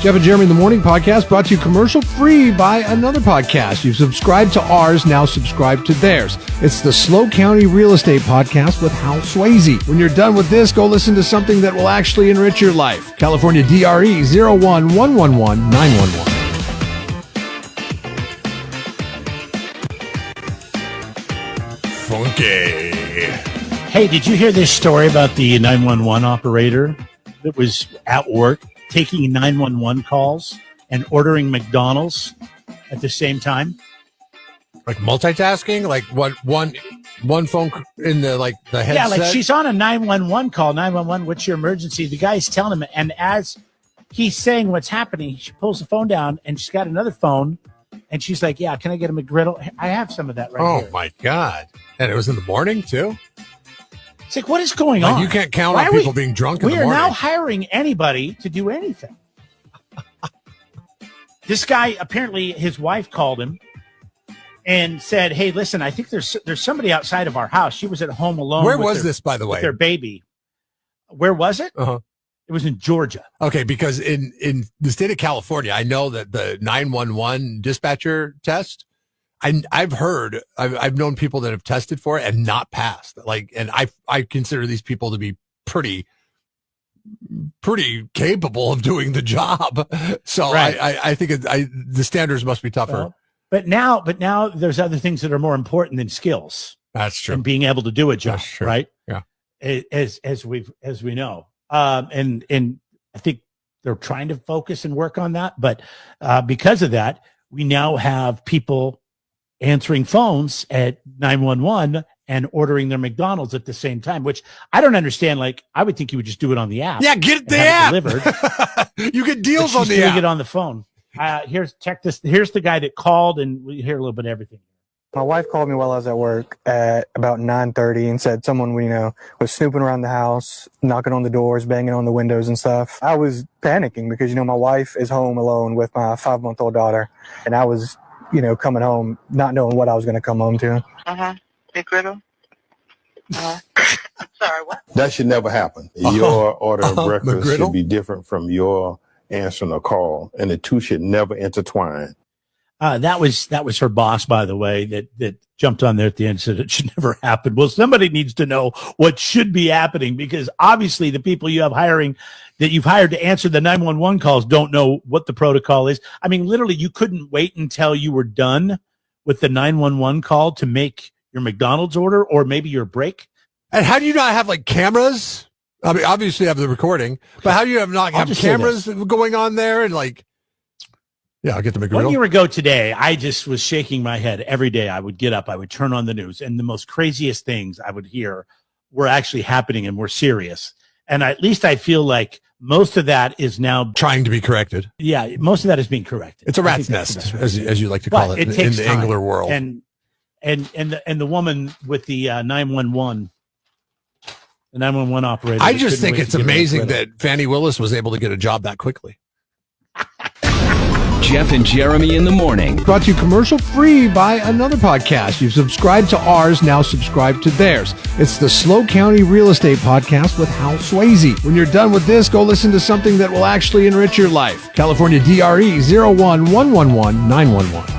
Jeff and Jeremy in the Morning podcast brought to you commercial free by another podcast. You've subscribed to ours, now subscribe to theirs. It's the SLO County Real Estate Podcast with Hal Swayze. When you're done with this, go listen to something that will actually enrich your life. California DRE 011111911. Funky. Hey, did you hear this story about the 911 operator that was at work taking 911 calls and ordering McDonald's at the same time? Like multitasking? Like what one phone in the the headset? Yeah, like she's on a 911 call. 911, what's your emergency? The guy's telling him, and as he's saying what's happening, she pulls the phone down and she's got another phone and she's like, yeah, can I get a McGriddle? I have some of that right here. Oh my God. And it was in the morning too? It's like, what is going on? You can't count on people being drunk in the morning. We are now hiring anybody to do anything. This guy, apparently his wife called him and said, hey, listen, I think there's somebody outside of our house. She was at home alone. Where was this, by the way? With their baby. Where was it? Uh-huh. It was in Georgia. Okay, because in the state of California, I know that the 911 dispatcher test, I've known people that have tested for it and not passed. And I consider these people to be pretty capable of doing the job. So right. I think the standards must be tougher. Well, but now there's other things that are more important than skills. That's true. And being able to do a job, right? Yeah. As we know. And I think they're trying to focus and work on that. But because of that, we now have people answering phones at 911 and ordering their McDonald's at the same time, which I don't understand. Like, I would think you would just do it on the app. Yeah, get the app delivered. You get deals on the doing app. It on the phone. Check this. Here's the guy that called, and we hear a little bit of everything. My wife called me while I was at work at about 9:30 and said someone we know was snooping around the house, knocking on the doors, banging on the windows and stuff. I was panicking because, my wife is home alone with my 5-month-old daughter, and I was, coming home not knowing what I was going to come home to. McGriddle? I'm sorry, what? That should never happen. Your order of breakfast McGriddle? Should be different from your answering a call, and the two should never intertwine. That was her boss, by the way, that jumped on there at the end and said it should never happen. Well, somebody needs to know what should be happening, because obviously the people you've hired to answer the 911 calls don't know what the protocol is. I mean, literally, you couldn't wait until you were done with the 911 call to make your McDonald's order or maybe your break. And how do you not have cameras? I mean, obviously you have the recording, but how do you not have cameras going on there and yeah, I'll get the McGriddle. 1 year ago today, I just was shaking my head every day. I would get up, I would turn on the news, and the most craziest things I would hear were actually happening and were serious. And at least I feel like most of that is now trying to be corrected. Yeah, most of that is being corrected. It's a rat's nest, as you like to call it in the angler world. And the woman with the 911. The 911 operator. I just think it's amazing that Fannie Willis was able to get a job that quickly. Jeff and Jeremy in the Morning. Brought to you commercial free by another podcast. You've subscribed to ours, now subscribe to theirs. It's the SLO County Real Estate Podcast with Hal Swayze. When you're done with this, go listen to something that will actually enrich your life. California DRE 011111911.